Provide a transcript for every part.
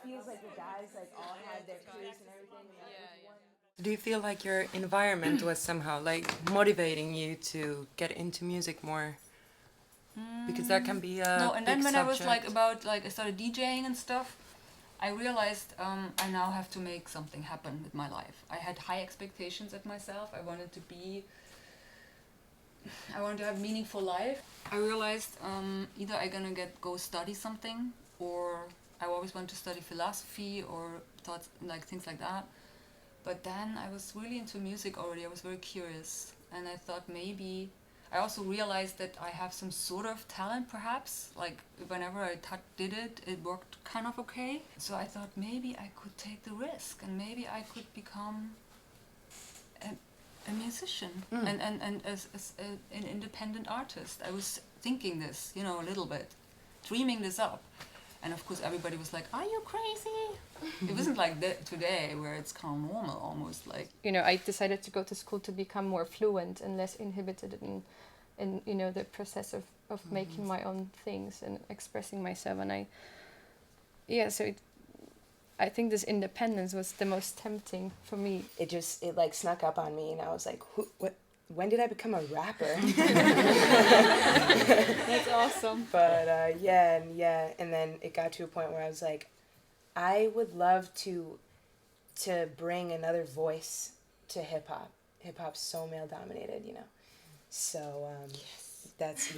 feels like the guys like all had their peers and everything. And that was one. Do you feel like your environment was somehow like motivating you to get into music more? Because that can be a No, and then big when I was subject. I started DJing and stuff, I realized I now have to make something happen with my life. I had high expectations of myself. I wanted to have a meaningful life. I realized either I'm gonna go study something, or I always wanted to study philosophy or thoughts like things like that. But then I was really into music already. I was very curious, and I thought maybe. I also realized that I have some sort of talent, perhaps. Like whenever I did it, it worked kind of okay. So I thought maybe I could take the risk, and maybe I could become a musician and as an independent artist. I was thinking this, a little bit, dreaming this up. And of course everybody was like, are you crazy? It wasn't like that today where it's kind of normal almost like. I decided to go to school to become more fluent and less inhibited in the process of making my own things and expressing myself. And I think this independence was the most tempting for me. It like snuck up on me, and I was like, what? When did I become a rapper? That's awesome. But and then it got to a point where I was like, I would love to bring another voice to hip hop. Hip hop's so male dominated, So that's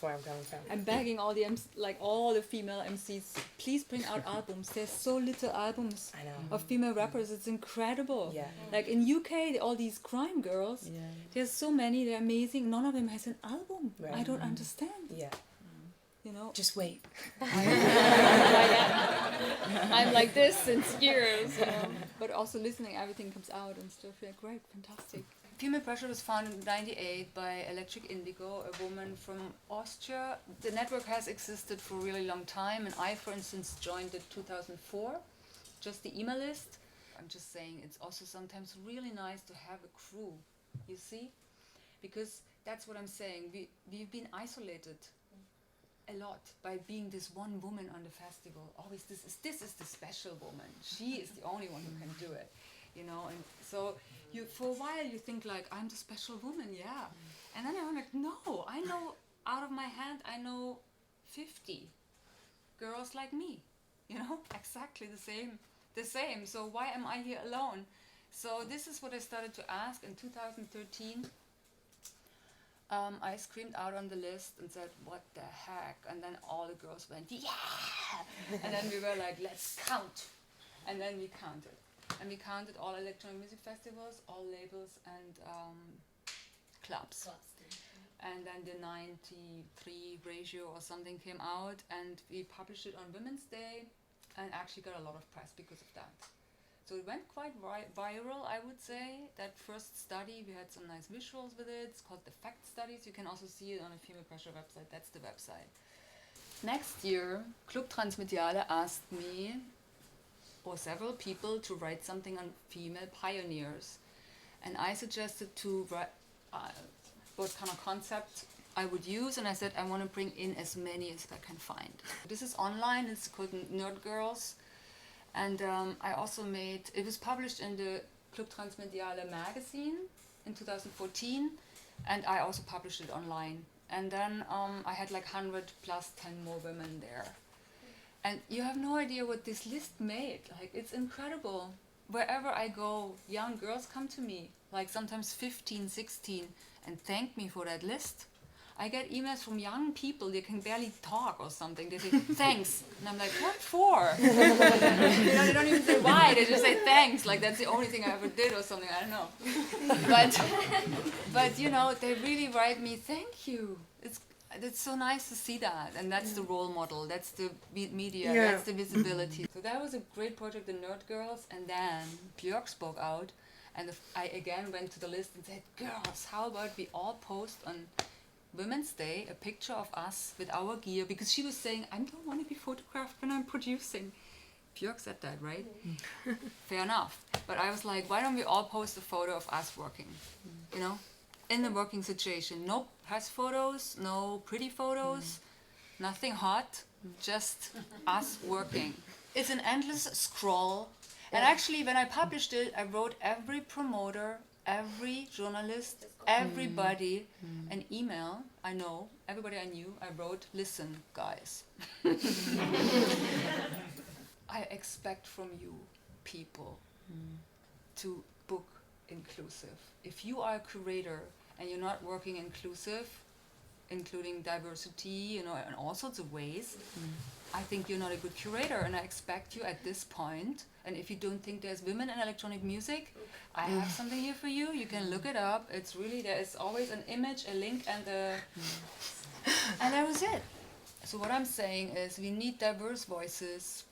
where I'm coming from. I'm begging all the female MCs, please bring out albums. There's so little albums of female rappers. It's incredible. Yeah. Like in UK, all these crime girls, there's so many. They're amazing. None of them has an album. Right. I don't understand. Yeah. Just wait. I'm like this since years. But also listening, everything comes out and stuff. Yeah, great, fantastic. Female Pressure was founded in '98 by Electric Indigo, a woman from Austria. The network has existed for a really long time, and I, for instance, joined it 2004, just the email list. I'm just saying it's also sometimes really nice to have a crew, you see? Because that's what I'm saying. We've been isolated a lot by being this one woman on the festival. Always this is the special woman. She is the only one who can do it, and so for a while you think like, I'm the special woman, and then I'm like, no, I know out of my hand I know 50 girls like me, exactly the same. So why am I here alone? So this is what I started to ask in 2013. I screamed out on the list and said, what the heck? And then all the girls went, yeah! And then we were like, let's count. And then we counted. And we counted all electronic music festivals, all labels, and clubs. And then the 93 ratio or something came out, and we published it on Women's Day, and actually got a lot of press because of that. So it went quite viral, I would say. That first study, we had some nice visuals with it. It's called the Fact Studies. You can also see it on the Female Pressure website. That's the website. Next year, Club Transmediale asked me, or several people, to write something on female pioneers. And I suggested to write what kind of concept I would use, and I said I want to bring in as many as I can find. This is online, it's called Nerd Girls. And I also it was published in the Club Transmediale magazine in 2014, and I also published it online. And then I had like 100 plus 10 more women there. And you have no idea what this list made. Like, it's incredible. Wherever I go, young girls come to me, like sometimes 15, 16, and thank me for that list. I get emails from young people, they can barely talk or something. They say, thanks. And I'm like, what for? They don't even say why, they just say thanks. Like, that's the only thing I ever did or something, I don't know. But they really write me, thank you. It's so nice to see that. And that's the role model, that's the media, that's the visibility. So that was a great project, the Nerd Girls. And then Björk spoke out. And I again went to the list and said, girls, how about we all post on Women's Day a picture of us with our gear, because she was saying, I don't want to be photographed when I'm producing. Björk said that, right? Fair enough. But I was like, why don't we all post a photo of us working, in the working situation. No press photos, no pretty photos, nothing hot, just us working. It's an endless scroll. And actually, when I published it, I wrote every promoter, every journalist, everybody an email. I know, everybody I knew, I wrote, listen, guys. I expect from you people to book inclusive. If you are a curator and you're not working inclusive, including diversity, in all sorts of ways, I think you're not a good curator, and I expect you at this point. And if you don't think there's women in electronic music, I have something here for you. You can look it up. It's really, there is always an image, a link, and and that was it. So what I'm saying is we need diverse voices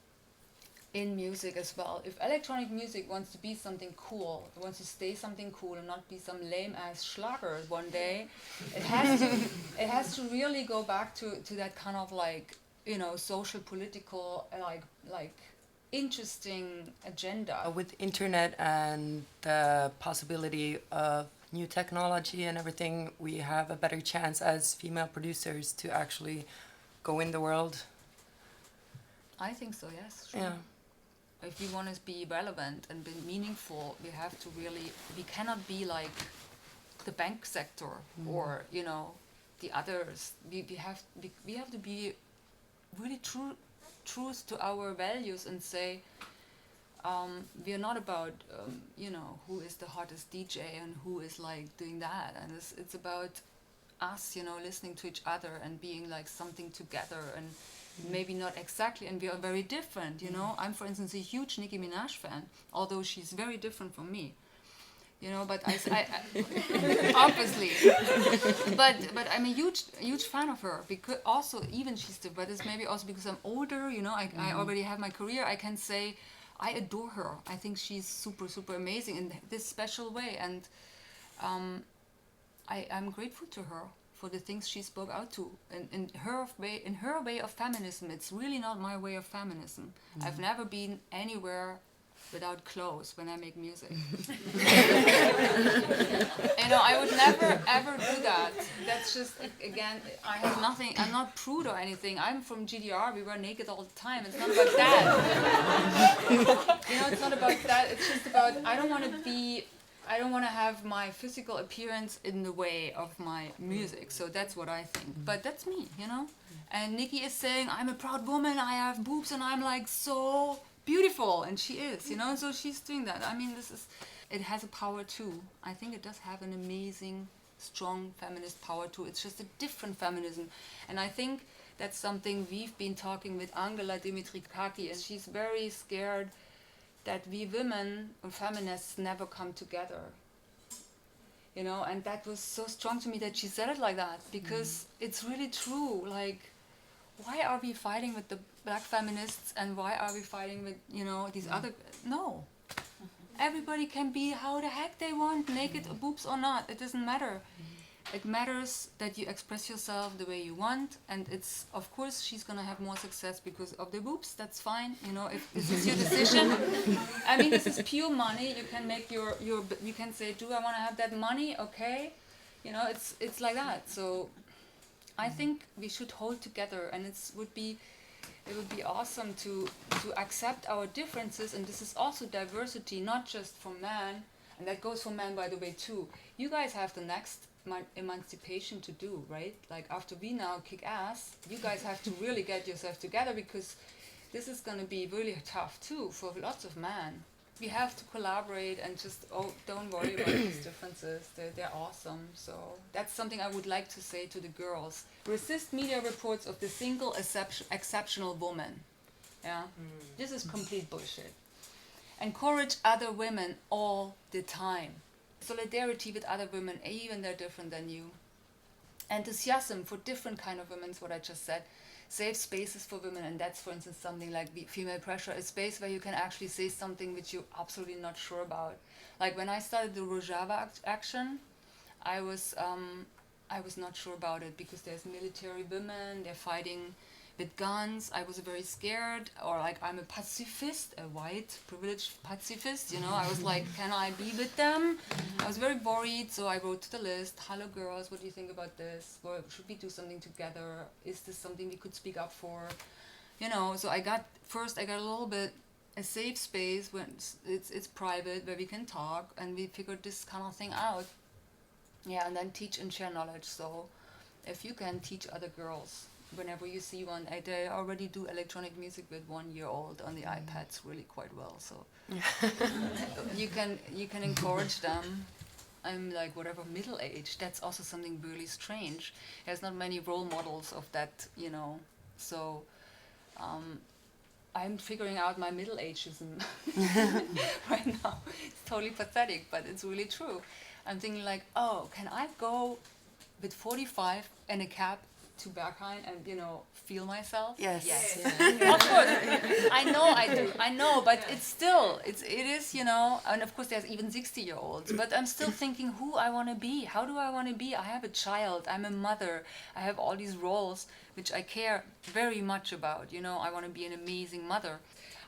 in music as well. If electronic music wants to be something cool, it wants to stay something cool and not be some lame ass schlager one day, it has to really go back to that kind of like, social, political, like interesting agenda. With internet and the possibility of new technology and everything, we have a better chance as female producers to actually go in the world. I think so, yes. Sure. Yeah. If we want to be relevant and be meaningful, we have to really, we cannot be like the bank sector or, the others. We have to be really true to our values and say, we are not about, who is the hottest DJ and who is like doing that. And it's about us, listening to each other and being like something together, and maybe not exactly, and we are very different, I'm, for instance, a huge Nicki Minaj fan, although she's very different from me, but I obviously, but I'm a huge fan of her, because also, even she's different, but it's maybe also because I'm older, I already have my career, I can say I adore her. I think she's super, super amazing in this special way, and I'm grateful to her for the things she spoke out to, in her way of feminism. It's really not my way of feminism. I've never been anywhere without clothes when I make music. I would never ever do that. That's just, again, I have nothing. I'm not prude or anything. I'm from GDR. We were naked all the time. It's not about that. It's not about that. It's just about, I don't want to have my physical appearance in the way of my music. So that's what I think. But that's me, And Nicki is saying, I'm a proud woman, I have boobs, and I'm like so beautiful. And she is, so she's doing that. I mean, it has a power too. I think it does have an amazing, strong feminist power too. It's just a different feminism. And I think that's something we've been talking with Angela Dimitrikaki, and she's very scared that we women or feminists never come together, and that was so strong to me that she said it like that, because it's really true. Like, why are we fighting with the black feminists, and why are we fighting with, these other, no. Everybody can be how the heck they want, naked, boobs or not, it doesn't matter. It matters that you express yourself the way you want, and it's, of course, she's gonna have more success because of the boobs. That's fine, if this is your decision. I mean, this is pure money. You can make you can say, do I want to have that money? Okay, it's like that. So, I think we should hold together, and it would be awesome to accept our differences, and this is also diversity, not just for men, and that goes for men, by the way, too. You guys have the next emancipation to do, right? Like, after we now kick ass, you guys have to really get yourself together, because this is going to be really tough too for lots of men. We have to collaborate and just, don't worry about these differences. They're awesome. So that's something I would like to say to the girls. Resist media reports of the single exceptional woman. Yeah, this is complete bullshit. Encourage other women all the time. Solidarity with other women, even they're different than you. Enthusiasm for different kind of women is what I just said. Safe spaces for women, and that's, for instance, something like Female Pressure, a space where you can actually say something which you're absolutely not sure about. Like, when I started the Rojava action, I was not sure about it, because there's military women, they're fighting with guns. I was very scared, or like I'm a pacifist, a white privileged pacifist, you know. I was like, can I be with them? I was very worried, so I wrote to the list, hello girls, what do you think about this? Well, should we do something together? Is this something we could speak up for? You know, so I got a little bit a safe space when it's private, where we can talk, and we figured this kind of thing out. Yeah, and then teach and share knowledge. So if you can teach other girls, whenever you see one, they already do electronic music with 1 year old on the iPads really quite well. So you can encourage them. I'm like whatever middle age. That's also something really strange. There's not many role models of that, you know. So I'm figuring out my middle ageism right now. It's totally pathetic, but it's really true. I'm thinking like, oh, can I go with 45 and a cab to Berghain and, you know, feel myself? Yes. Of course, I know, but it is, you know, and of course there's even 60-year-olds, but I'm still thinking who I want to be. How do I want to be? I have a child, I'm a mother, I have all these roles which I care very much about, you know. I want to be an amazing mother.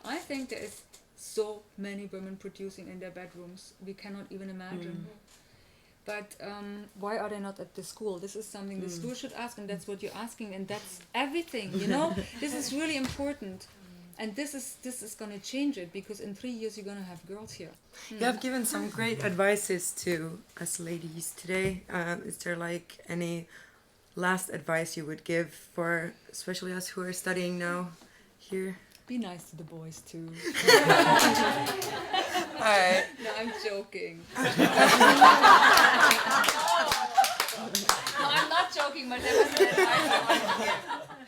I think there is so many women producing in their bedrooms, we cannot even imagine. But why are they not at the school? This is something the school should ask, and that's what you're asking, and that's everything, you know. This is really important, and this is going to change it, because in 3 years you're going to have girls here. You have given some great advices to us ladies today. Is there like any last advice you would give for especially us who are studying now here? Be nice to the boys too. Alright. No, I'm joking. No, I'm not joking, but there was an advice I wanted to give.